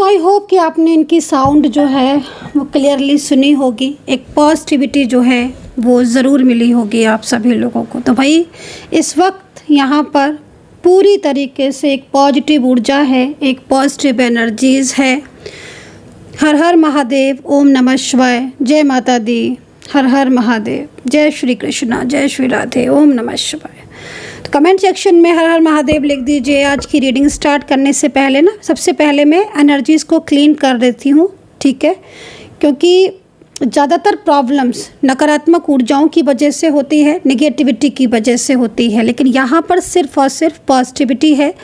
I hope कि आपने इनकी साउंड जो है वो क्लियरली सुनी होगी। एक पॉजिटिविटी जो है वो ज़रूर मिली होगी आप सभी लोगों को। तो भाई इस वक्त यहाँ पर पूरी तरीके से एक पॉजिटिव ऊर्जा है, एक पॉजिटिव एनर्जीज़ है। हर हर महादेव, ओम नमः शिवाय, जय माता दी, हर हर महादेव, जय श्री कृष्णा, जय श्री राधे, ओम नमः शिवाय। तो कमेंट सेक्शन में हर हर महादेव लिख दीजिए। आज की रीडिंग स्टार्ट करने से पहले ना सबसे पहले मैं एनर्जीज़ को क्लीन कर देती हूँ, ठीक है, क्योंकि ज़्यादातर प्रॉब्लम्स नकारात्मक ऊर्जाओं की वजह से होती है, नेगेटिविटी की वजह से होती है, लेकिन यहाँ पर सिर्फ और सिर्फ पॉजिटिविटी है,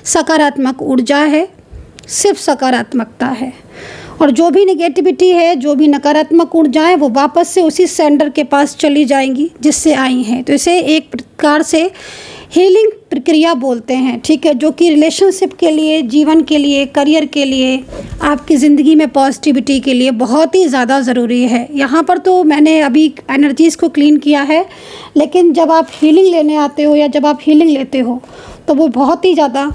सकारात्मक ऊर्जा है, सिर्फ सकारात्मकता है। और जो भी नेगेटिविटी है, जो भी नकारात्मक ऊर्जाएं, वो वापस से उसी सेंडर के पास चली जाएंगी जिससे आई हैं। तो इसे एक प्रकार से हीलिंग प्रक्रिया बोलते हैं, ठीक है, जो कि रिलेशनशिप के लिए, जीवन के लिए, करियर के लिए, आपकी ज़िंदगी में पॉजिटिविटी के लिए बहुत ही ज़्यादा ज़रूरी है। यहाँ पर तो मैंने अभी एनर्जीज़ को क्लीन किया है, लेकिन जब आप हीलिंग लेने आते हो या जब आप हीलिंग लेते हो तो वो बहुत ही ज़्यादा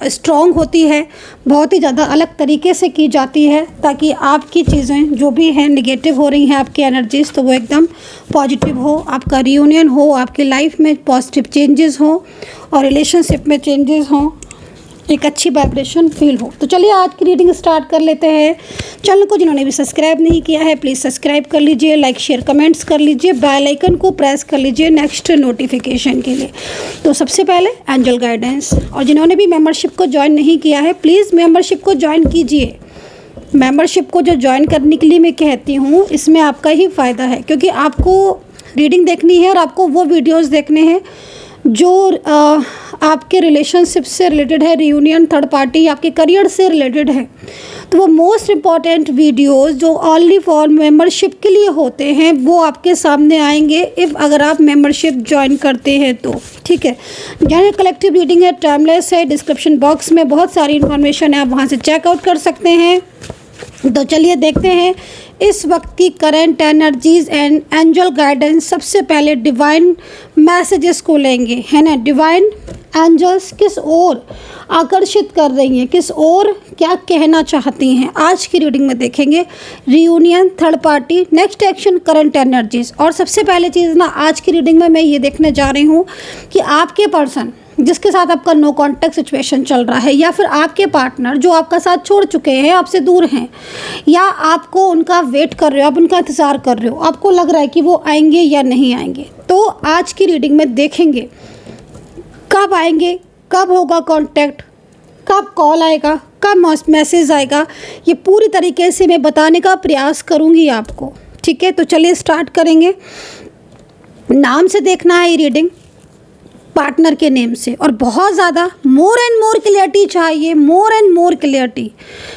स्ट्रॉन्ग होती है, बहुत ही ज़्यादा अलग तरीके से की जाती है, ताकि आपकी चीज़ें जो भी हैं नेगेटिव हो रही हैं, आपकी एनर्जीज़, तो वो एकदम पॉजिटिव हो, आपका रियूनियन हो, आपकी लाइफ में पॉजिटिव चेंजेस हो और रिलेशनशिप में चेंजेस हो, एक अच्छी वाइब्रेशन फील हो। तो चलिए आज की रीडिंग स्टार्ट कर लेते हैं। चैनल को जिन्होंने भी सब्सक्राइब नहीं किया है प्लीज़ सब्सक्राइब कर लीजिए, लाइक शेयर कमेंट्स कर लीजिए, बेल आइकन को प्रेस कर लीजिए नेक्स्ट नोटिफिकेशन के लिए। तो सबसे पहले एंजल गाइडेंस, और जिन्होंने भी मेंबरशिप को ज्वाइन नहीं किया है प्लीज़ मेंबरशिप को ज्वाइन कीजिए। मेंबरशिप को जो ज्वाइन करने के लिए मैं कहती हूँ, इसमें आपका ही फ़ायदा है, क्योंकि आपको रीडिंग देखनी है और आपको वो वीडियोज़ देखने हैं जो आपके रिलेशनशिप से रिलेटेड है, रियूनियन, थर्ड पार्टी, आपके करियर से रिलेटेड है। तो वो मोस्ट इम्पॉर्टेंट वीडियोस जो ओनली फॉर मेंबरशिप के लिए होते हैं वो आपके सामने आएंगे अगर आप मेंबरशिप ज्वाइन करते हैं तो, ठीक है। यानी कलेक्टिव रीडिंग है, टाइमलेस है, डिस्क्रिप्शन बॉक्स में बहुत सारी इन्फॉर्मेशन है, आप वहाँ से चेकआउट कर सकते हैं। तो चलिए देखते हैं इस वक्त की current energies and angel guidance. सबसे पहले डिवाइन मैसेजेस को लेंगे, है ना। डिवाइन एंजल्स किस ओर आकर्षित कर रही हैं, किस ओर क्या कहना चाहती हैं, आज की रीडिंग में देखेंगे। Reunion, third party, next action, current energies. और सबसे पहले चीज़ ना आज की रीडिंग में मैं ये देखने जा रही हूँ कि आपके पर्सन जिसके साथ आपका नो कॉन्टैक्ट सिचुएशन चल रहा है, या फिर आपके पार्टनर जो आपका साथ छोड़ चुके हैं, आपसे दूर हैं, या आपको उनका वेट कर रहे हो, आप उनका इंतज़ार कर रहे हो, आपको लग रहा है कि वो आएंगे या नहीं आएंगे, तो आज की रीडिंग में देखेंगे कब आएंगे, कब होगा कांटेक्ट, कब कॉल आएगा, कब मैसेज आएगा, ये पूरी तरीके से मैं बताने का प्रयास करूँगी आपको, ठीक है। तो चलिए स्टार्ट करेंगे। नाम से देखना है ये रीडिंग, पार्टनर के नेम से, और बहुत ज़्यादा मोर एंड मोर क्लियरिटी चाहिए, मोर एंड मोर क्लियरिटी।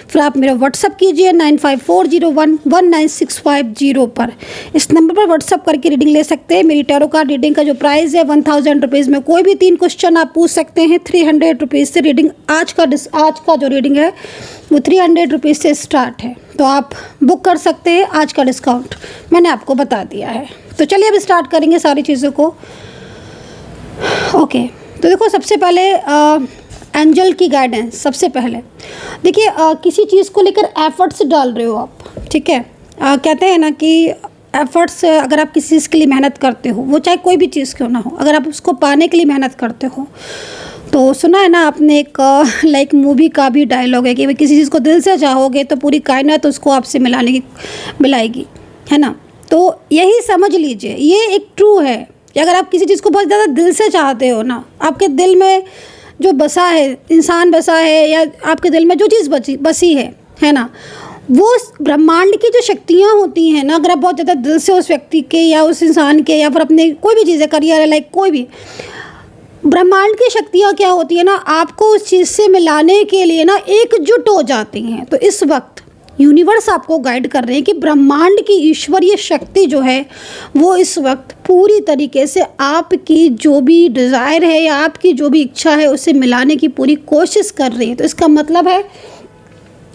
फिर आप मेरा व्हाट्सअप कीजिए 9540119650 पर। इस नंबर पर व्हाट्सअप करके रीडिंग ले सकते हैं। मेरी टैरो कार्ड रीडिंग का जो प्राइस है 1000 रुपीज़ में कोई भी 3 क्वेश्चन आप पूछ सकते हैं। 300 रुपीज़ से रीडिंग, आज का जो रीडिंग है वो 300 रुपीज़ से स्टार्ट है, तो आप बुक कर सकते हैं। आज का डिस्काउंट मैंने आपको बता दिया है। तो चलिए अब स्टार्ट करेंगे सारी चीज़ों को। ओके, तो देखो सबसे पहले एंजल की गाइडेंस। सबसे पहले देखिए किसी चीज़ को लेकर एफर्ट्स डाल रहे हो आप, ठीक है। कहते हैं ना कि एफर्ट्स, अगर आप किसी चीज़ के लिए मेहनत करते हो, वो चाहे कोई भी चीज़ क्यों ना हो, अगर आप उसको पाने के लिए मेहनत करते हो, तो सुना है ना आपने एक लाइक मूवी का भी डायलॉग है कि भाई किसी चीज़ को दिल से चाहोगे तो पूरी कायनात उसको आपसे मिलाएगी, है ना। तो यही समझ लीजिए, ये एक ट्रू है कि अगर आप किसी चीज़ को बहुत ज़्यादा दिल से चाहते हो ना, आपके दिल में जो बसा है, इंसान बसा है, या आपके दिल में जो चीज़ बसी है ना, वो ब्रह्मांड की जो शक्तियाँ होती हैं ना, अगर आप बहुत ज़्यादा दिल से उस व्यक्ति के या उस इंसान के या फिर अपने कोई भी चीज़ें, करियर है, लाइक कोई भी, ब्रह्मांड की शक्तियाँ क्या होती है ना, आपको उस चीज़ से मिलाने के लिए ना एकजुट हो जाती हैं। तो इस वक्त यूनिवर्स आपको गाइड कर रहे हैं कि ब्रह्मांड की ईश्वरीय शक्ति जो है वो इस वक्त पूरी तरीके से आपकी जो भी डिज़ायर है या आपकी जो भी इच्छा है उसे मिलाने की पूरी कोशिश कर रही है। तो इसका मतलब है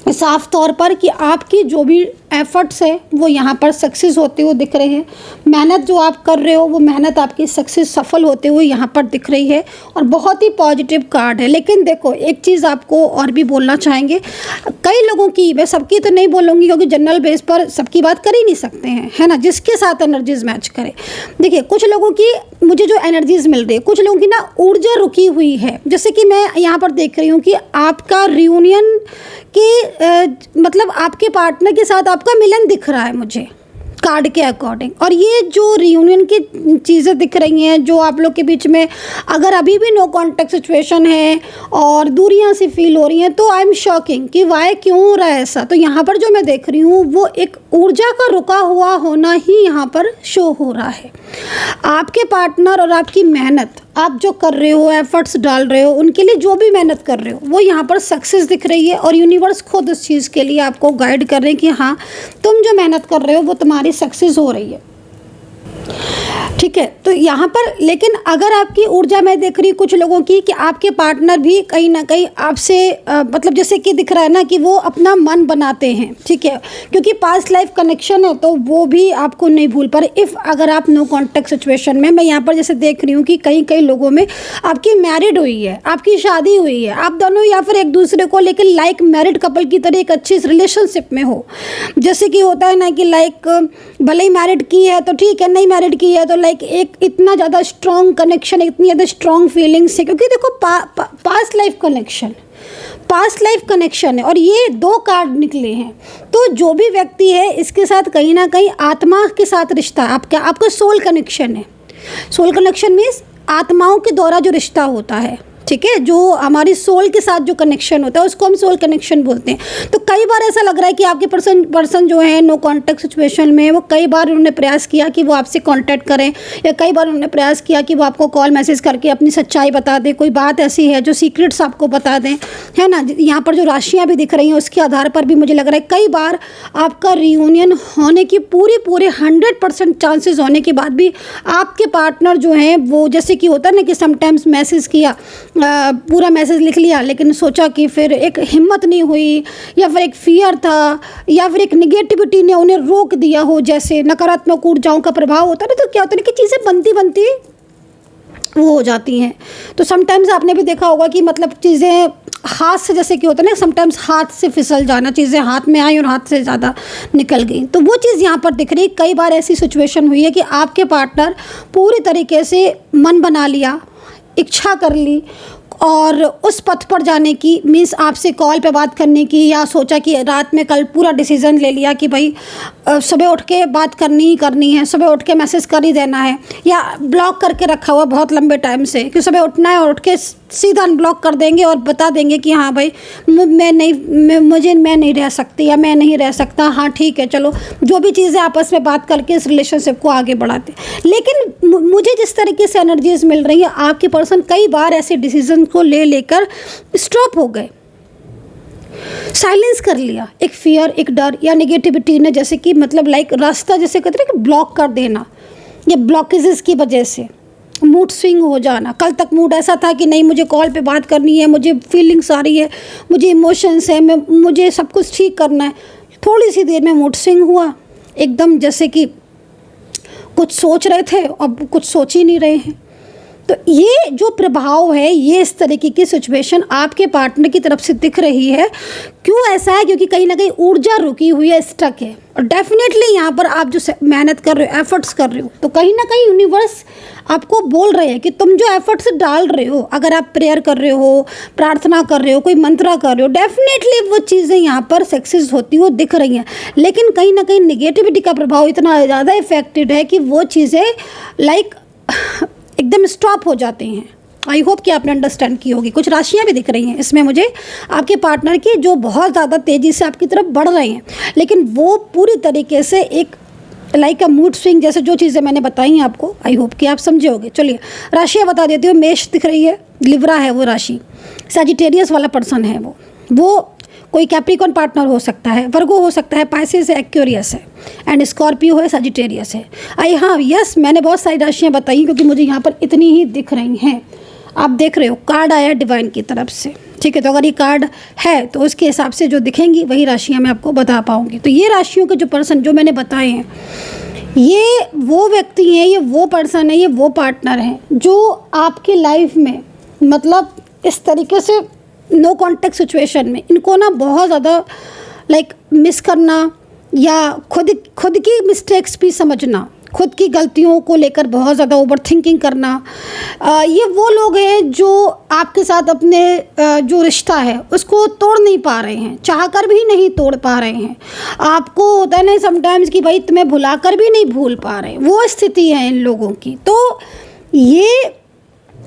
साफ तौर पर कि आपकी जो भी एफर्ट्स है वो यहाँ पर सक्सेस होते हुए दिख रहे हैं। मेहनत जो आप कर रहे हो वो मेहनत आपकी सक्सेस सफल होते हुए यहाँ पर दिख रही है और बहुत ही पॉजिटिव कार्ड है। लेकिन देखो एक चीज़ आपको और भी बोलना चाहेंगे, कई लोगों की, मैं सबकी तो नहीं बोलूँगी क्योंकि जनरल बेस पर सबकी बात कर ही नहीं सकते हैं, है ना, जिसके साथ एनर्जीज मैच करें। देखिए कुछ लोगों की मुझे जो एनर्जीज मिल रही है, कुछ लोगों की ना ऊर्जा रुकी हुई है। जैसे कि मैं यहाँ पर देख रही हूँ कि आपका रियूनियन की मतलब आपके पार्टनर के साथ आपका मिलन दिख रहा है मुझे कार्ड के अकॉर्डिंग। और ये जो रियूनियन की चीज़ें दिख रही हैं जो आप लोग के बीच में अगर अभी भी नो कॉन्टैक्ट सिचुएशन है और दूरियां सी फील हो रही हैं तो आई एम शॉकिंग कि वाई क्यों हो रहा है ऐसा। तो यहाँ पर जो मैं देख रही हूँ वो एक ऊर्जा का रुका हुआ होना ही यहाँ पर शो हो रहा है। आपके पार्टनर और आपकी मेहनत, आप जो कर रहे हो, एफर्ट्स डाल रहे हो, उनके लिए जो भी मेहनत कर रहे हो वो यहाँ पर सक्सेस दिख रही है। और यूनिवर्स खुद इस चीज़ के लिए आपको गाइड कर रहे हैं कि हाँ तुम जो मेहनत कर रहे हो वो तुम्हारी सक्सेस हो रही है, ठीक है। तो यहाँ पर लेकिन अगर आपकी ऊर्जा मैं देख रही हूँ कुछ लोगों की कि आपके पार्टनर भी कहीं ना कहीं आपसे मतलब जैसे कि दिख रहा है ना कि वो अपना मन बनाते हैं, ठीक है, क्योंकि पास्ट लाइफ कनेक्शन है तो वो भी आपको नहीं भूल पा रहे। इफ़ अगर आप नो कॉन्टैक्ट सिचुएशन में, मैं यहाँ पर जैसे देख रही हूँ कि कई लोगों में आपकी मैरिड हुई है, आपकी शादी हुई है, आप दोनों या फिर एक दूसरे को लेकर लाइक मैरिड कपल की तरह एक अच्छी रिलेशनशिप में हो। जैसे कि होता है ना कि लाइक भले ही मैरिड की है तो ठीक है, नहीं मैरिड की है तो लाइक एक इतना ज़्यादा स्ट्रॉन्ग कनेक्शन, इतनी ज़्यादा स्ट्रॉन्ग फीलिंग्स है। क्योंकि देखो पास्ट लाइफ कनेक्शन है और ये 2 कार्ड निकले हैं। तो जो भी व्यक्ति है इसके साथ कहीं ना कहीं आत्मा के साथ रिश्ता आपका सोल कनेक्शन है। सोल कनेक्शन मीन्स आत्माओं के द्वारा जो रिश्ता होता है, ठीक है, जो हमारी सोल के साथ जो कनेक्शन होता है उसको हम सोल कनेक्शन बोलते हैं। तो कई बार ऐसा लग रहा है कि आपके पर्सन जो है नो कॉन्टैक्ट सिचुएशन में, वो कई बार उन्होंने प्रयास किया कि वो आपसे कांटेक्ट करें या कई बार उन्होंने प्रयास किया कि वो आपको कॉल मैसेज करके अपनी सच्चाई बता दें, कोई बात ऐसी है जो सीक्रेट्स आपको बता दें, है ना। यहाँ पर जो राशियाँ भी दिख रही हैं उसके आधार पर भी मुझे लग रहा है कई बार आपका रियूनियन होने की पूरे 100% चांसेस होने के बाद भी आपके पार्टनर जो हैं वो, जैसे कि होता है ना कि समटाइम्स मैसेज किया, पूरा मैसेज लिख लिया लेकिन सोचा कि फिर एक हिम्मत नहीं हुई या फिर एक फियर था या फिर एक निगेटिविटी ने उन्हें रोक दिया हो, जैसे नकारात्मक ऊर्जाओं का प्रभाव होता है ना। तो क्या होता है ना कि चीज़ें बनती वो हो जाती हैं। तो समटाइम्स आपने भी देखा होगा कि मतलब चीज़ें हाथ से, जैसे कि होता है ना समटाइम्स हाथ से फिसल जाना, चीज़ें हाथ में आई और हाथ से ज़्यादा निकल गई। तो वो चीज़ यहाँ पर दिख रही है। कई बार ऐसी सिचुएशन हुई है कि आपके पार्टनर पूरी तरीके से मन बना लिया, इच्छा कर ली और उस पथ पर जाने की, मीन्स आपसे कॉल पे बात करने की, या सोचा कि रात में कल पूरा डिसीजन ले लिया कि भाई सुबह उठ के बात करनी ही करनी है, सुबह उठ के मैसेज कर ही देना है, या ब्लॉक करके रखा हुआ बहुत लंबे टाइम से कि सुबह उठना है और उठ के सीधा अनब्लॉक कर देंगे और बता देंगे कि हाँ भाई मैं नहीं रह सकती या मैं नहीं रह सकता, हाँ ठीक है चलो, जो भी चीज़ें आपस में बात करके इस रिलेशनशिप को आगे बढ़ाते। लेकिन मुझे जिस तरीके से एनर्जीज मिल रही है, आपके पर्सन कई बार ऐसे डिसीजन को लेकर स्टॉप हो गए, साइलेंस कर लिया। एक फियर, एक डर या नेगेटिविटी ने, जैसे कि मतलब लाइक रास्ता जैसे कहते हैं कि ब्लॉक कर देना, ये ब्लॉकेजेस की वजह से मूड स्विंग हो जाना। कल तक मूड ऐसा था कि नहीं मुझे कॉल पे बात करनी है, मुझे फीलिंग्स आ रही है, मुझे इमोशंस है, मुझे सब कुछ ठीक करना है, थोड़ी सी देर में मूड स्विंग हुआ एकदम, जैसे कि कुछ सोच रहे थे अब कुछ सोच ही नहीं रहे हैं। तो ये जो प्रभाव है, ये इस तरीके की सिचुएशन आपके पार्टनर की तरफ से दिख रही है। क्यों ऐसा है? क्योंकि कहीं ना कहीं ऊर्जा रुकी हुई है, स्टक है। और डेफिनेटली यहाँ पर आप जो मेहनत कर रहे हो, एफर्ट्स कर रहे हो, तो कहीं ना कहीं यूनिवर्स आपको बोल रहे हैं कि तुम जो एफर्ट्स डाल रहे हो, अगर आप प्रेयर कर रहे हो, प्रार्थना कर रहे हो, कोई मंत्रा कर रहे हो, डेफिनेटली वो चीज़ें यहाँ पर सक्सेस होती हुई दिख रही हैं। लेकिन कहीं ना कहीं निगेटिविटी का प्रभाव इतना ज़्यादा इफेक्टेड है कि वो चीज़ें लाइक एकदम स्टॉप हो जाते हैं। आई होप कि आपने अंडरस्टैंड की होगी। कुछ राशियाँ भी दिख रही हैं इसमें मुझे आपके पार्टनर की, जो बहुत ज़्यादा तेज़ी से आपकी तरफ बढ़ रहे हैं, लेकिन वो पूरी तरीके से एक लाइक अ मूड स्विंग, जैसे जो चीज़ें मैंने बताई हैं आपको, आई होप कि आप समझे होगे। चलिए राशियाँ बता देती हूँ। मेष दिख रही है, लिब्रा है वो राशि, सजिटेरियस वाला पर्सन है वो कोई कैप्रिकॉन पार्टनर हो सकता है, वर्गो हो सकता है, पाइसेस है, एक्वेरियस है, एंड स्कॉर्पियो है, सजिटेरियस है। हाँ यस, मैंने बहुत सारी राशियाँ बताई क्योंकि मुझे यहाँ पर इतनी ही दिख रही हैं। आप देख रहे हो कार्ड आया डिवाइन की तरफ से, ठीक है। तो अगर ये कार्ड है तो उसके हिसाब से जो दिखेंगी वही राशियाँ मैं आपको बता पाऊँगी। तो ये राशियों के जो पर्सन जो मैंने बताए हैं, ये वो व्यक्ति हैं, ये वो पर्सन है, ये वो पार्टनर हैं जो आपकी लाइफ में मतलब इस तरीके से नो कॉन्टेक्ट सिचुएशन में इनको ना बहुत ज़्यादा लाइक मिस करना या खुद की मिस्टेक्स भी समझना, खुद की गलतियों को लेकर बहुत ज़्यादा ओवर थिंकिंग करना, ये वो लोग हैं जो आपके साथ अपने जो रिश्ता है उसको तोड़ नहीं पा रहे हैं, चाह कर भी नहीं तोड़ पा रहे हैं। आपको होता है ना समटाइम्स कि भाई तुम्हें भुला कर भी नहीं भूल पा रहे, वो स्थिति है इन लोगों की। तो ये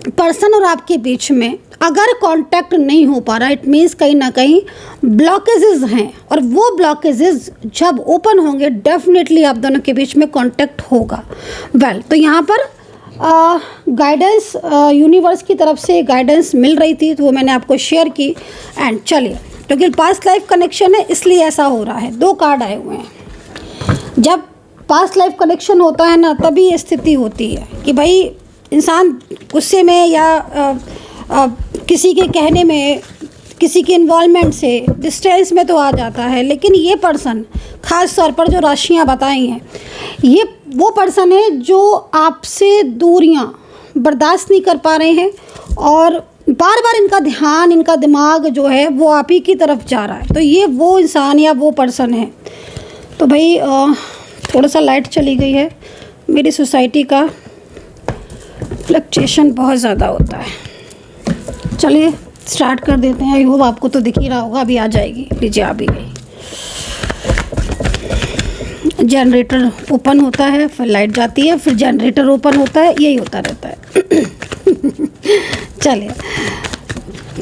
पर्सन और आपके बीच में अगर कांटेक्ट नहीं हो पा रहा, इट मीन्स कहीं ना कहीं ब्लॉकेजेस हैं, और वो ब्लॉकेजेस जब ओपन होंगे डेफिनेटली आप दोनों के बीच में कांटेक्ट होगा। तो यहाँ पर गाइडेंस यूनिवर्स की तरफ से गाइडेंस मिल रही थी तो वो मैंने आपको शेयर की। एंड चलिए, क्योंकि पास्ट लाइफ कनेक्शन है इसलिए ऐसा हो रहा है। 2 कार्ड आए हुए हैं। जब पास्ट लाइफ कनेक्शन होता है ना तभी ये स्थिति होती है कि भाई इंसान गुस्से में या किसी के कहने में, किसी के इन्वॉल्वमेंट से डिस्टेंस में तो आ जाता है। लेकिन ये पर्सन ख़ास तौर पर जो राशियाँ बताई हैं, ये वो पर्सन है जो आपसे दूरियाँ बर्दाश्त नहीं कर पा रहे हैं और बार बार इनका ध्यान, इनका दिमाग जो है वो आप ही की तरफ जा रहा है। तो ये वो इंसान या वो पर्सन है। तो भाई थोड़ा सा लाइट चली गई है, मेरी सोसाइटी का फ्लक्चुएशन बहुत ज़्यादा होता है। चलिए स्टार्ट कर देते हैं। आई होप आपको तो दिख ही रहा होगा, अभी आ जाएगी। लीजिए आ भी गई। जनरेटर ओपन होता है, फिर लाइट जाती है, फिर जनरेटर ओपन होता है, यही होता रहता है। चलिए,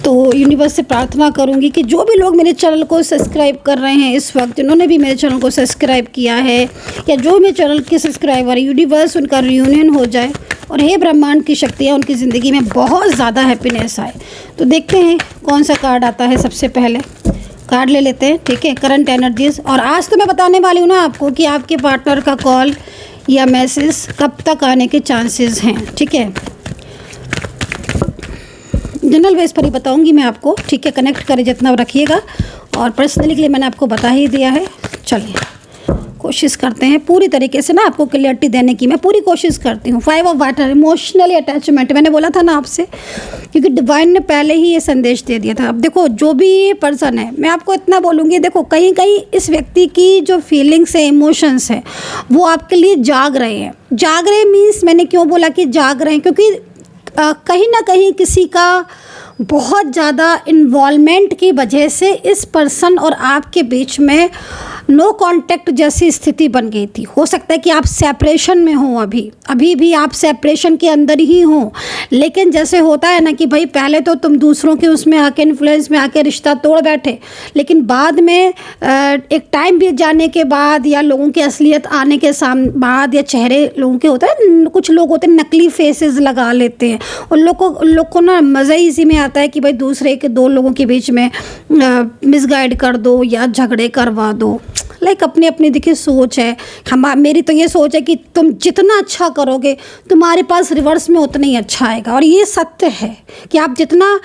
तो यूनिवर्स से प्रार्थना करूंगी कि जो भी लोग मेरे चैनल को सब्सक्राइब कर रहे हैं इस वक्त, जिन्होंने भी मेरे चैनल को सब्सक्राइब किया है या जो मेरे चैनल के सब्सक्राइबर, यूनिवर्स उनका रियूनियन हो जाए और हे ब्रह्मांड की शक्तियाँ उनकी ज़िंदगी में बहुत ज़्यादा हैप्पीनेस आए। तो देखते हैं कौन सा कार्ड आता है। सबसे पहले कार्ड ले लेते हैं, ठीक है, करंट एनर्जीज। और आज तो मैं बताने वाली हूँ ना आपको कि आपके पार्टनर का कॉल या मैसेज कब तक आने के चांसेस हैं, ठीक है। जनरल बेस पर ही बताऊंगी मैं आपको, ठीक है। कनेक्ट करें जितना रखिएगा, और पर्सनली के लिए मैंने आपको बता ही दिया है। चलिए कोशिश करते हैं पूरी तरीके से ना आपको क्लियरिटी देने की, मैं पूरी कोशिश करती हूँ। 5 ऑफ वाटर, इमोशनली अटैचमेंट, मैंने बोला था ना आपसे, क्योंकि डिवाइन ने पहले ही ये संदेश दे दिया था। अब देखो जो भी पर्सन है, मैं आपको इतना बोलूँगी, देखो कहीं कहीं इस व्यक्ति की जो फीलिंग्स है, इमोशंस है, वो आपके लिए जाग रहे हैं। जाग रहे मीन्स मैंने क्यों बोला कि जाग रहे हैं, क्योंकि कहीं ना कहीं किसी का बहुत ज़्यादा इन्वॉल्वमेंट की वजह से इस पर्सन और आपके बीच में नो कांटेक्ट जैसी स्थिति बन गई थी। हो सकता है कि आप सेपरेशन में हो, अभी भी आप सेपरेशन के अंदर ही हो। लेकिन जैसे होता है ना कि भाई पहले तो तुम दूसरों के उसमें आके, इन्फ्लुएंस में आके रिश्ता तोड़ बैठे, लेकिन बाद में एक टाइम बीत जाने के बाद या लोगों की असलियत आने के बाद, या चेहरे लोगों के होता है, कुछ लोग होते हैं नकली फेसेस लगा लेते हैं, उन लोग को ना मज़ा ही इसी में आता है कि भाई दूसरे के 2 लोगों के बीच में मिसगाइड कर दो या झगड़े करवा दो। लाइक अपनी अपनी देखिए सोच है। मेरी तो ये सोच है कि तुम जितना अच्छा करोगे तुम्हारे पास रिवर्स में उतना ही अच्छा आएगा। और ये सत्य है कि आप जितना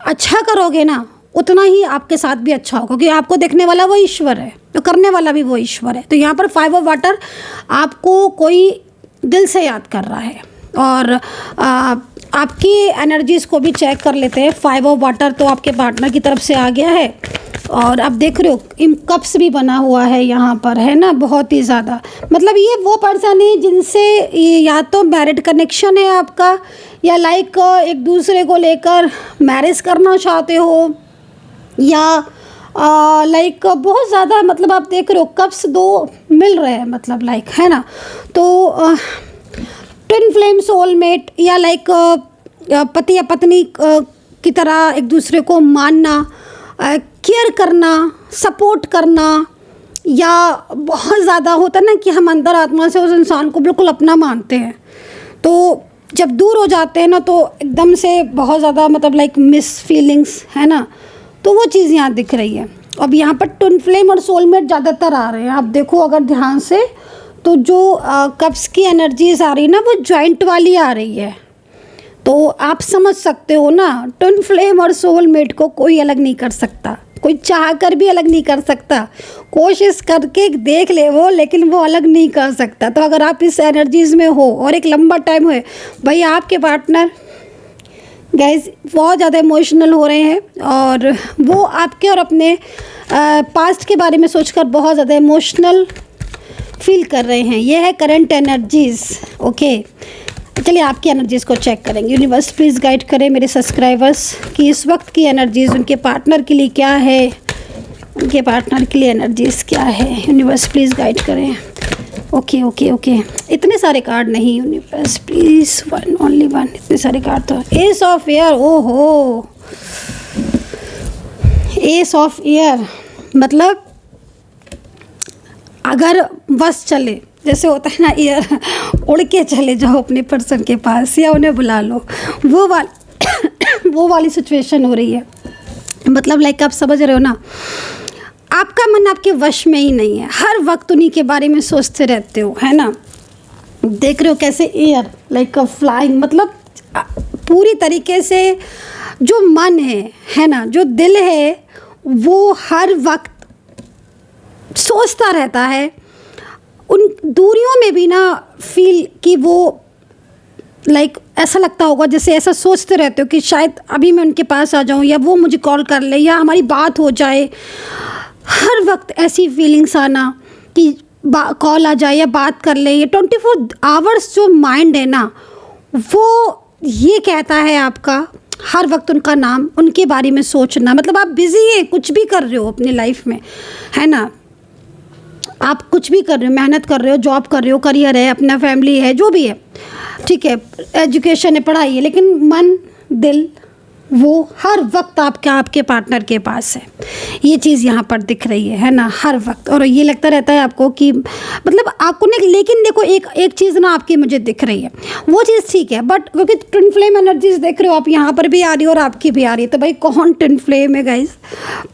अच्छा करोगे ना उतना ही आपके साथ भी अच्छा होगा, क्योंकि आपको देखने वाला वो ईश्वर है, तो करने वाला भी वो ईश्वर है। तो यहाँ पर 5 ऑफ वाटर आपको कोई दिल से याद कर रहा है। और आपकी एनर्जीज़ को भी चेक कर लेते हैं। 5 ऑफ वाटर तो आपके पार्टनर की तरफ से आ गया है, और आप देख रहे हो कप्स भी बना हुआ है यहाँ पर, है ना, बहुत ही ज़्यादा। मतलब ये वो पर्सन है जिनसे या तो मैरिड कनेक्शन है आपका, या लाइक एक दूसरे को लेकर मैरिज करना चाहते हो, या लाइक बहुत ज़्यादा, मतलब आप देख रहे हो कप्स 2 मिल रहे हैं, मतलब लाइक, है ना। तो ट्विन फ्लेम सोलमेट, या लाइक पति या पत्नी की तरह एक दूसरे को मानना, केयर करना, सपोर्ट करना, या बहुत ज़्यादा होता है ना कि हम अंदर आत्मा से उस इंसान को बिल्कुल अपना मानते हैं, तो जब दूर हो जाते हैं ना तो एकदम से बहुत ज़्यादा मतलब लाइक मिस फीलिंग्स, है ना। तो वो चीज़ यहाँ दिख रही है। अब यहाँ पर ट्विन फ्लेम और सोलमेट ज़्यादातर आ रहे हैं। आप देखो अगर ध्यान से, तो जो कप्स की एनर्जीज आ रही है ना वो जॉइंट वाली आ रही है। तो आप समझ सकते हो ना, ट्विन फ्लेम और सोलमेट को कोई अलग नहीं कर सकता, कोई चाह कर भी अलग नहीं कर सकता, कोशिश करके देख ले वो, लेकिन वो अलग नहीं कर सकता। तो अगर आप इस एनर्जीज़ में हो और एक लंबा टाइम है, भाई आपके पार्टनर गाइस बहुत ज़्यादा इमोशनल हो रहे हैं और वो आपके और अपने पास्ट के बारे में सोचकर बहुत ज़्यादा इमोशनल फील कर रहे हैं। ये है करंट एनर्जीज़। ओके, चलिए आपकी एनर्जीज़ को चेक करेंगे। यूनिवर्स प्लीज़ गाइड करें मेरे सब्सक्राइबर्स कि इस वक्त की एनर्जीज़ उनके पार्टनर के लिए क्या है, उनके पार्टनर के लिए एनर्जीज़ क्या है। यूनिवर्स प्लीज़ गाइड करें। ओके ओके ओके, इतने सारे कार्ड नहीं, universe please one, only one. इतने सारे कार्ड तो एस ऑफ एयर, ओहो एस ऑफ एयर, मतलब अगर बस चले, जैसे होता है ना एयर, उड़ के चले जाओ अपने पर्सन के पास या उन्हें बुला लो, वो वाली सिचुएशन हो रही है। मतलब लाइक आप समझ रहे हो ना, आपका मन आपके वश में ही नहीं है, हर वक्त उन्हीं के बारे में सोचते रहते हो, है ना। देख रहे हो कैसे एयर लाइक फ्लाइंग, मतलब पूरी तरीके से जो मन है ना, जो दिल है, वो हर वक्त सोचता रहता है। उन दूरियों में भी ना फील कि वो लाइक ऐसा लगता होगा, जैसे ऐसा सोचते रहते हो कि शायद अभी मैं उनके पास आ जाऊं या वो मुझे कॉल कर ले या हमारी बात हो जाए। हर वक्त ऐसी फीलिंग्स आना कि कॉल आ जाए या बात कर ले। ये 24 आवर्स जो माइंड है ना, वो ये कहता है आपका हर वक्त उनका नाम, उनके बारे में सोचना। मतलब आप बिज़ी हैं, कुछ भी कर रहे हो अपनी लाइफ में, है ना, आप कुछ भी कर रहे हो, मेहनत कर रहे हो, जॉब कर रहे हो, करियर है, अपना फैमिली है, जो भी है, ठीक है, एजुकेशन है, पढ़ाई है, लेकिन मन दिल वो हर वक्त आपके पार्टनर के पास है। ये चीज़ यहाँ पर दिख रही है ना, हर वक्त। और ये लगता रहता है आपको कि मतलब आपको नहीं, लेकिन देखो एक चीज़ ना आपकी मुझे दिख रही है, वो चीज़ ठीक है, बट क्योंकि ट्विन फ्लेम एनर्जीज देख रहे हो आप, यहाँ पर भी आ रही है और आपकी भी आ रही है। तो भाई कौन ट्विन फ्लेम है गाइस,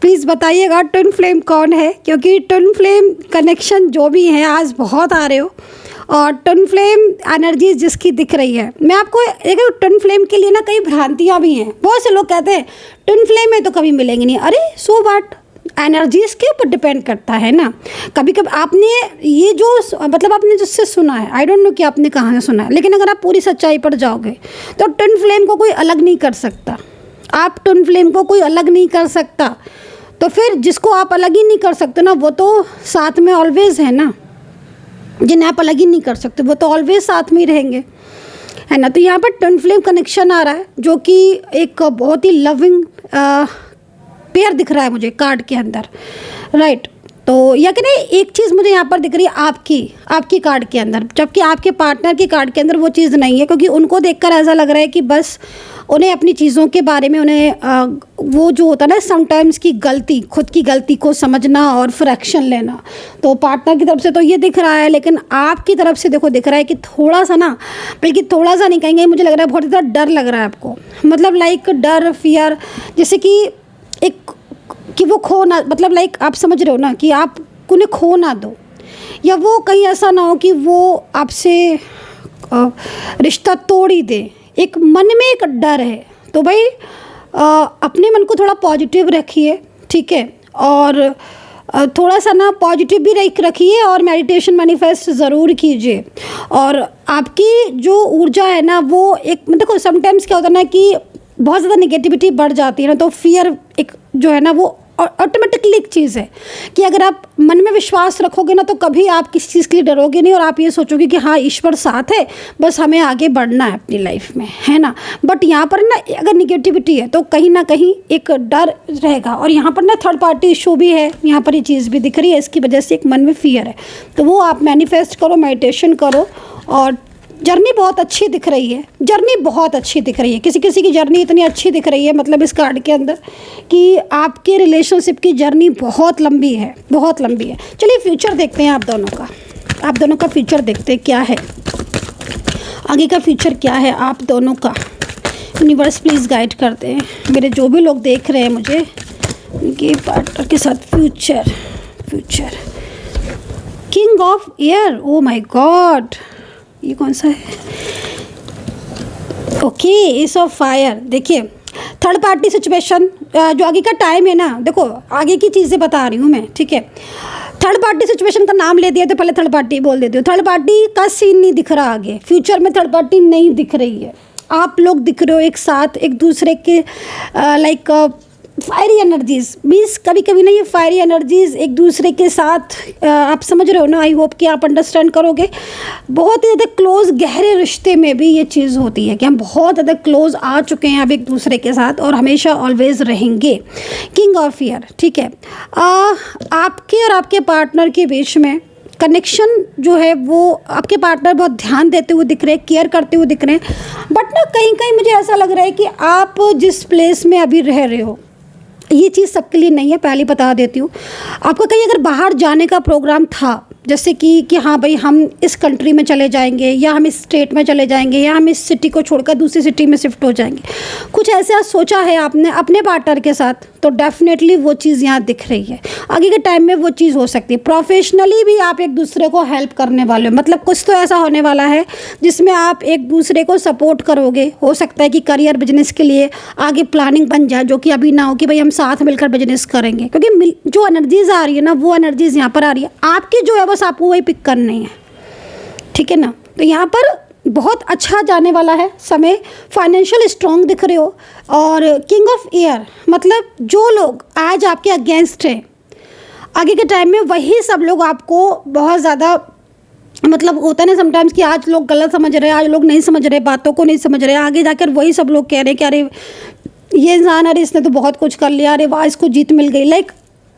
प्लीज़ बताइएगा ट्विन फ्लेम कौन है, क्योंकि ट्विन फ्लेम कनेक्शन जो भी है आज बहुत आ रहे हो। और ट्विन फ्लेम एनर्जीज जिसकी दिख रही है, मैं आपको एक ट्विन फ्लेम के लिए ना कई भ्रांतियाँ भी हैं। बहुत से लोग कहते हैं ट्विन फ्लेम में तो कभी मिलेंगे नहीं। अरे सो व्हाट, एनर्जीज के ऊपर डिपेंड करता है ना। कभी कभी आपने ये जो मतलब आपने जिससे सुना है, आई डोंट नो कि आपने कहाँ से सुना है, लेकिन अगर आप पूरी सच्चाई पर जाओगे तो ट्विन फ्लेम को कोई अलग नहीं कर सकता। आप ट्विन फ्लेम को कोई अलग नहीं कर सकता, तो फिर जिसको आप अलग ही नहीं कर सकते ना, वो तो साथ में ऑलवेज है ना। जिन्हें आप अलग ही नहीं कर सकते वो तो ऑलवेज साथ में ही रहेंगे, है ना। तो यहाँ पर ट्विन फ्लेम कनेक्शन आ रहा है, जो कि एक बहुत ही लविंग पेयर दिख रहा है मुझे कार्ड के अंदर, राइट। तो या कि नहीं, एक चीज़ मुझे यहाँ पर दिख रही है आपकी कार्ड के अंदर, जबकि आपके पार्टनर की कार्ड के अंदर वो चीज़ नहीं है। क्योंकि उनको देखकर ऐसा लग रहा है कि बस उन्हें अपनी चीज़ों के बारे में उन्हें वो जो होता है ना समटाइम्स की गलती, खुद की गलती को समझना और फिर एक्शन लेना। तो पार्टनर की तरफ से तो ये दिख रहा है, लेकिन आपकी तरफ से देखो दिख रहा है कि थोड़ा सा ना, बल्कि थोड़ा सा नहीं कहेंगे, मुझे लग रहा है बहुत ज़्यादा डर लग रहा है आपको। मतलब लाइक डर, फियर, जैसे कि एक कि वो खो ना, मतलब लाइक आप समझ रहे हो ना कि आप उन्हें खो ना दो, या वो कहीं ऐसा ना हो कि वो आपसे रिश्ता तोड़ ही दे। एक मन में एक डर है। तो भाई अपने मन को थोड़ा पॉजिटिव रखिए, ठीक है, और थोड़ा सा ना पॉजिटिव भी रखिए और मेडिटेशन मैनिफेस्ट ज़रूर कीजिए। और आपकी जो ऊर्जा है ना, वो एक देखो समटाइम्स क्या होता है ना कि बहुत ज़्यादा नेगेटिविटी बढ़ जाती है ना, तो फियर एक जो है ना वो ऑटोमेटिकली एक चीज़ है कि अगर आप मन में विश्वास रखोगे ना, तो कभी आप किसी चीज़ के लिए डरोगे नहीं और आप ये सोचोगे कि हाँ ईश्वर साथ है, बस हमें आगे बढ़ना है अपनी लाइफ में, है ना। बट यहाँ पर ना अगर निगेटिविटी है तो कहीं ना कहीं एक डर रहेगा। और यहाँ पर ना थर्ड पार्टी इशू भी है, यहाँ पर ये चीज़ भी दिख रही है, इसकी वजह से एक मन में फियर है। तो वो आप मैनिफेस्ट करो, मेडिटेशन करो। और जर्नी बहुत अच्छी दिख रही है, जर्नी बहुत अच्छी दिख रही है, किसी किसी की जर्नी इतनी अच्छी दिख रही है, मतलब इस कार्ड के अंदर कि आपके रिलेशनशिप की जर्नी बहुत लंबी है, बहुत लंबी है। चलिए फ्यूचर देखते हैं आप दोनों का फ्यूचर देखते हैं क्या है, आगे का फ्यूचर क्या है आप दोनों का। यूनिवर्स प्लीज़ गाइड करते हैं मेरे जो भी लोग देख रहे हैं मुझे, उनके पार्टनर के साथ future. King of air, oh my God, ये कौन सा है? Okay, S of fire. देखिए थर्ड पार्टी सिचुएशन, जो आगे का टाइम है ना, देखो आगे की चीज़ें बता रही हूँ मैं, ठीक है। थर्ड पार्टी सिचुएशन का नाम ले दिया तो पहले थर्ड पार्टी बोल देती हूँ। थर्ड पार्टी का सीन नहीं दिख रहा आगे, फ्यूचर में थर्ड पार्टी नहीं दिख रही है। आप लोग दिख रहे हो एक साथ, एक दूसरे के लाइक फायरी एनर्जीज मीन्स, कभी कभी ना ये फायरी एनर्जीज एक दूसरे के साथ आप समझ रहे हो ना। आई होप कि आप अंडरस्टैंड करोगे। बहुत ही ज़्यादा क्लोज गहरे रिश्ते में भी ये चीज़ होती है कि हम बहुत ज़्यादा क्लोज आ चुके हैं अब एक दूसरे के साथ और हमेशा ऑलवेज रहेंगे। किंग ऑफ ईयर, ठीक है। आपके और आपके पार्टनर के बीच में कनेक्शन जो है वो आपके पार्टनर बहुत ध्यान देते हुए दिख रहे हैं, केयर करते हुए दिख रहे हैं। बट ना कहीं कहीं मुझे ऐसा लग रहा है कि आप जिस प्लेस में अभी रह रहे हो, ये चीज़ सबके लिए नहीं है, पहले बता देती हूँ। आपका कहीं अगर बाहर जाने का प्रोग्राम था, जैसे कि हाँ भाई हम इस कंट्री में चले जाएंगे या हम इस स्टेट में चले जाएंगे या हम इस सिटी को छोड़कर दूसरी सिटी में शिफ्ट हो जाएंगे, कुछ ऐसा सोचा है आपने अपने पार्टनर के साथ, तो डेफिनेटली वो चीज़ यहाँ दिख रही है। आगे के टाइम में वो चीज़ हो सकती है। प्रोफेशनली भी आप एक दूसरे को हेल्प करने वाले हो, मतलब कुछ तो ऐसा होने वाला है जिसमें आप एक दूसरे को सपोर्ट करोगे। हो सकता है कि करियर बिजनेस के लिए आगे प्लानिंग बन जाए, जो कि अभी ना हो कि भाई हम साथ मिलकर बिजनेस करेंगे, क्योंकि जो एनर्जीज आ रही है ना, वो एनर्जीज यहाँ पर आ रही है। आपकी जो है बस आपको वही पिक करनी है, ठीक है ना। तो यहाँ पर बहुत अच्छा जाने वाला है समय। फाइनेंशियल स्ट्रॉन्ग दिख रहे हो। और किंग ऑफ ईयर मतलब जो लोग आज आपके अगेंस्ट हैं, आगे के टाइम में वही सब लोग आपको बहुत ज़्यादा, मतलब होता है ना समटाइम्स कि आज लोग गलत समझ रहे हैं, आज लोग नहीं समझ रहे, बातों को नहीं समझ रहे, आगे जाकर वही सब लोग कह रहे हैं कि अरे ये इंसान, अरे इसने तो बहुत कुछ कर लिया, अरे वाह इसको जीत मिल गई, लाइक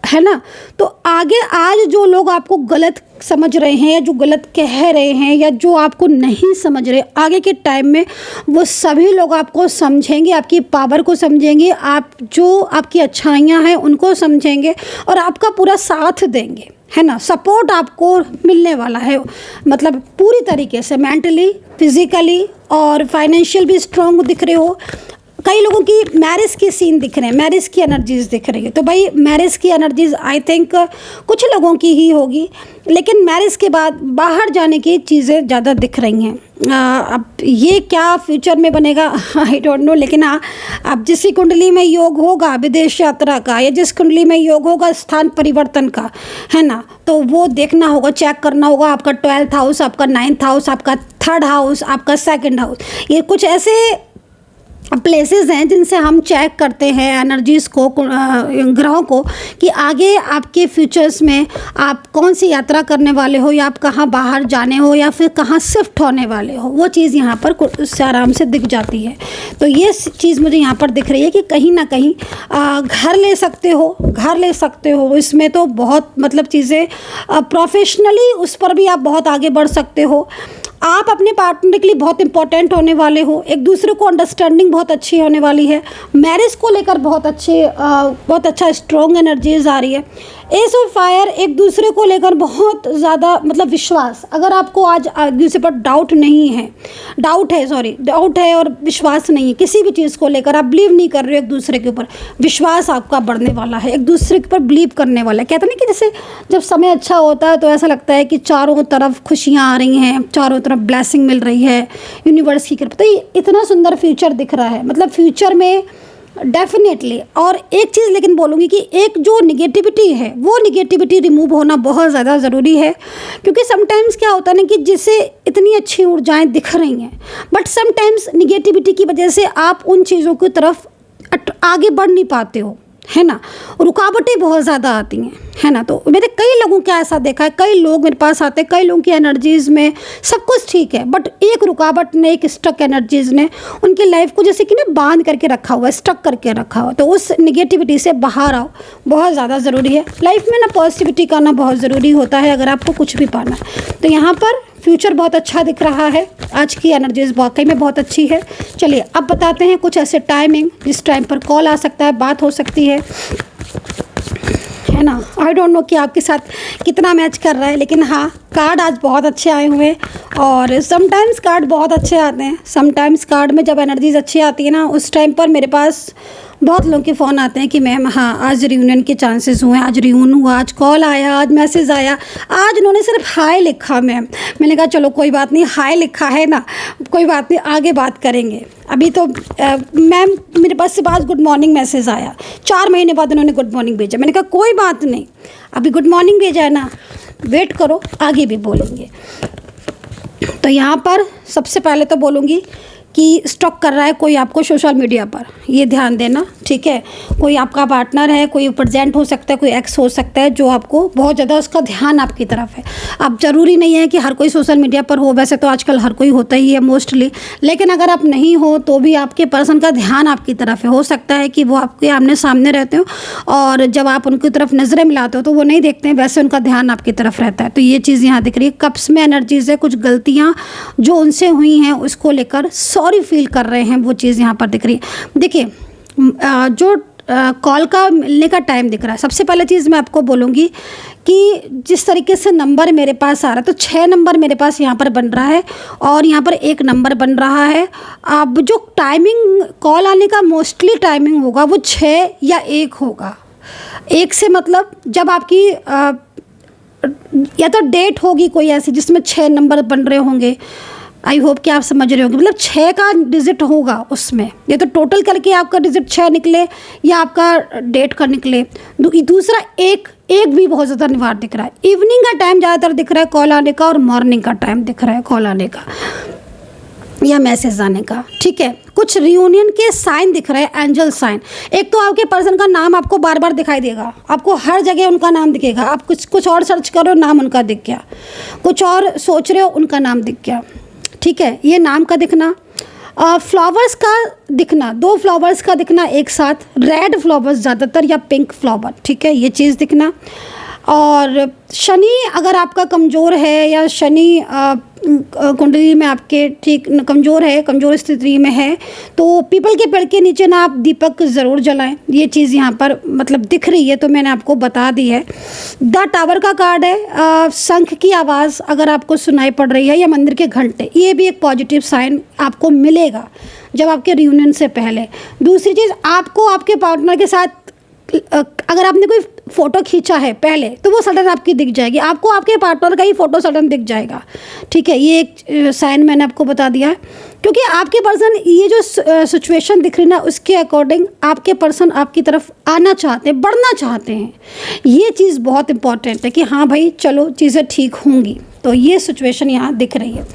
है ना। तो आगे आज जो लोग आपको गलत समझ रहे हैं या जो गलत कह रहे हैं या जो आपको नहीं समझ रहे, आगे के टाइम में वो सभी लोग आपको समझेंगे, आपकी पावर को समझेंगे, आप जो आपकी अच्छाइयाँ हैं उनको समझेंगे और आपका पूरा साथ देंगे, है ना। सपोर्ट आपको मिलने वाला है, मतलब पूरी तरीके से मेंटली, फिजिकली और फाइनेंशियल भी स्ट्रॉन्ग दिख रहे हो। कई लोगों की मैरिज की सीन दिख रहे हैं, मैरिज की एनर्जीज दिख रही है। तो भाई मैरिज की एनर्जीज आई थिंक कुछ लोगों की ही होगी, लेकिन मैरिज के बाद बाहर जाने की चीज़ें ज़्यादा दिख रही हैं। अब ये क्या फ्यूचर में बनेगा आई डोंट नो, लेकिन हाँ, अब जिस कुंडली में योग होगा विदेश यात्रा का, या जिस कुंडली में योग होगा स्थान परिवर्तन का, है ना, तो वो देखना होगा, चेक करना होगा। आपका 12th हाउस, आपका 9th हाउस, आपका 3rd हाउस, आपका 2nd हाउस, ये कुछ ऐसे प्लेसेस हैं जिनसे हम चेक करते हैं एनर्जीज़ को, ग्रहों को, कि आगे आपके फ्यूचर्स में आप कौन सी यात्रा करने वाले हो, या आप कहाँ बाहर जाने हो, या फिर कहाँ शिफ्ट होने वाले हो। वो चीज़ यहाँ पर उससे आराम से दिख जाती है। तो ये चीज़ मुझे यहाँ पर दिख रही है कि कहीं ना कहीं घर ले सकते हो, घर ले सकते हो। इसमें तो बहुत मतलब चीज़ें प्रोफेशनली उस पर भी आप बहुत आगे बढ़ सकते हो। आप अपने पार्टनर के लिए बहुत इंपॉर्टेंट होने वाले हो, एक दूसरे को अंडरस्टैंडिंग बहुत अच्छी होने वाली है। मैरिज को लेकर बहुत अच्छा स्ट्रॉन्ग एनर्जीज आ रही है। एस ऑफ फायर एक दूसरे को लेकर बहुत ज़्यादा मतलब विश्वास, अगर आपको आज एक दूसरे पर डाउट है और विश्वास नहीं है किसी भी चीज़ को लेकर, आप बिलीव नहीं कर रहे हो एक दूसरे के ऊपर, विश्वास आपका बढ़ने वाला है, एक दूसरे के ऊपर बिलीव करने वाला है। कहते हैं ना कि जैसे जब समय अच्छा होता है तो ऐसा लगता है कि चारों तरफ खुशियाँ आ रही हैं, चारों तरफ ब्लेसिंग मिल रही है, यूनिवर्स की कृपा। तो ये इतना सुंदर फ्यूचर दिख रहा है, मतलब फ्यूचर में डेफिनेटली। और एक चीज़ लेकिन बोलूँगी कि एक जो निगेटिविटी है, वो निगेटिविटी रिमूव होना बहुत ज़्यादा ज़रूरी है। क्योंकि समटाइम्स क्या होता है ना कि जिसे इतनी अच्छी ऊर्जाएं दिख रही हैं, बट समटाइम्स निगेटिविटी की वजह से आप उन चीज़ों की तरफ आगे बढ़ नहीं पाते हो, है ना। रुकावटें बहुत ज़्यादा आती हैं, है ना। तो मैंने कई लोगों का ऐसा देखा है, कई लोग मेरे पास आते हैं, कई लोगों की एनर्जीज़ में सब कुछ ठीक है, बट एक रुकावट ने, एक स्टक एनर्जीज़ ने उनकी लाइफ को जैसे कि ना बांध करके रखा हुआ है, स्टक करके रखा हुआ। तो उस निगेटिविटी से बाहर आओ, बहुत ज़्यादा ज़रूरी है। लाइफ में ना पॉजिटिविटी का आना बहुत ज़रूरी होता है अगर आपको कुछ भी पाना है। तो यहाँ पर फ्यूचर बहुत अच्छा दिख रहा है, आज की एनर्जीज वाकई में बहुत अच्छी है। चलिए अब बताते हैं कुछ ऐसे टाइमिंग जिस टाइम पर कॉल आ सकता है, बात हो सकती है ना। आई डोंट नो कि आपके साथ कितना मैच कर रहा है, लेकिन हाँ कार्ड आज बहुत अच्छे आए हुए हैं। और समटाइम्स कार्ड बहुत अच्छे आते हैं, समटाइम्स कार्ड में जब एनर्जीज अच्छी आती है ना, उस टाइम पर मेरे पास बहुत लोगों के फ़ोन आते हैं कि मैम हाँ आज रियूनियन के चांसेस हुए, आज रियून हुआ, आज कॉल आया, आज मैसेज आया। आज उन्होंने सिर्फ हाय लिखा मैम। मैंने कहा चलो कोई बात नहीं, हाय लिखा है ना, कोई बात नहीं, आगे बात करेंगे। अभी तो मैम मेरे पास सिर्फ आज गुड मॉर्निंग मैसेज आया, 4 महीने बाद उन्होंने गुड मॉर्निंग भेजा। मैंने कहा कोई बात नहीं, अभी गुड मॉर्निंग भेजा है ना, वेट करो, आगे भी बोलेंगे। तो यहाँ पर सबसे पहले तो बोलूँगी कि स्टॉक कर रहा है कोई आपको सोशल मीडिया पर, ये ध्यान देना, ठीक है। कोई आपका पार्टनर है, कोई प्रेजेंट हो सकता है, कोई एक्स हो सकता है, जो आपको बहुत ज़्यादा उसका ध्यान आपकी तरफ है। अब ज़रूरी नहीं है कि हर कोई सोशल मीडिया पर हो, वैसे तो आजकल हर कोई होता ही है मोस्टली, लेकिन अगर आप नहीं हो तो भी आपके पर्सन का ध्यान आपकी तरफ है। हो सकता है कि वो आपके आमने सामने रहते हो और जब आप उनकी तरफ नज़रें मिलाते हो तो वो नहीं देखते हैं, वैसे उनका ध्यान आपकी तरफ रहता है। तो ये चीज़ यहाँ दिख रही है। कप्स में एनर्जीज़ है, कुछ गलतियाँ जो उनसे हुई हैं उसको लेकर सॉरी फील कर रहे हैं, वो चीज़ यहाँ पर दिख रही है। देखिए जो कॉल का मिलने का टाइम दिख रहा है, सबसे पहले चीज़ मैं आपको बोलूँगी कि जिस तरीके से नंबर मेरे पास आ रहा है, तो 6 नंबर मेरे पास यहाँ पर बन रहा है और यहाँ पर 1 नंबर बन रहा है। अब जो टाइमिंग कॉल आने का मोस्टली टाइमिंग होगा वो 6 या 1 होगा। 1 से मतलब जब आपकी या तो डेट होगी कोई ऐसी जिसमें 6 नंबर बन रहे होंगे। आई होप कि आप समझ रहे होंगे, मतलब 6 का डिजिट होगा उसमें, या तो टोटल करके आपका डिजिट 6 निकले या आपका डेट का निकले। दूसरा एक भी बहुत ज़्यादा निवार दिख रहा है। इवनिंग का टाइम ज़्यादातर दिख रहा है कॉल आने का, और मॉर्निंग का टाइम दिख रहा है कॉल आने का या मैसेज आने का, ठीक है। कुछ रियूनियन के साइन दिख रहे हैं, एंजल साइन। एक तो आपके पर्सन का नाम आपको बार बार दिखाई देगा, आपको हर जगह उनका नाम दिखेगा। आप कुछ और सर्च करो, नाम उनका दिख गया, कुछ और सोच रहे हो, उनका नाम दिख गया, ठीक है। ये नाम का दिखना, फ्लावर्स का दिखना, 2 फ्लावर्स का दिखना एक साथ, रेड फ्लावर्स ज़्यादातर या पिंक फ्लावर, ठीक है, ये चीज़ दिखना। और शनि अगर आपका कमज़ोर है या शनि कुंडली में आपके ठीक कमज़ोर है, कमज़ोर स्थिति में है, तो पीपल के पेड़ के नीचे ना आप दीपक ज़रूर जलाएं। ये चीज़ यहाँ पर मतलब दिख रही है, तो मैंने आपको बता दी है। द टावर का कार्ड है, शंख की आवाज़ अगर आपको सुनाई पड़ रही है या मंदिर के घंटे, ये भी एक पॉजिटिव साइन आपको मिलेगा जब आपके रियूनियन से पहले। दूसरी चीज़, आपको आपके पार्टनर के साथ अगर आपने कोई फ़ोटो खींचा है पहले, तो वो सडन आपकी दिख जाएगी, आपको आपके पार्टनर का ही फ़ोटो सडन दिख जाएगा, ठीक है। ये एक साइन मैंने आपको बता दिया है, क्योंकि आपके पर्सन ये जो सिचुएशन दिख रही ना, उसके अकॉर्डिंग आपके पर्सन आपकी तरफ आना चाहते हैं, बढ़ना चाहते हैं। ये चीज़ बहुत इंपॉर्टेंट है कि हाँ भाई चलो चीज़ें ठीक होंगी। तो ये सिचुएशन यहाँ दिख रही है।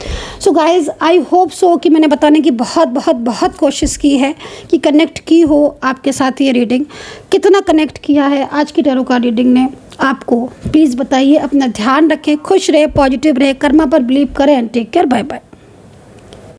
So guys, I hope so कि मैंने बताने की बहुत बहुत बहुत कोशिश की है कि कनेक्ट की हो आपके साथ ये रीडिंग। कितना कनेक्ट किया है आज की टैरो कार्ड रीडिंग ने आपको, प्लीज़ बताइए। अपना ध्यान रखें, खुश रहे, पॉजिटिव रहे, कर्मा पर बिलीव करें and take care. Bye bye.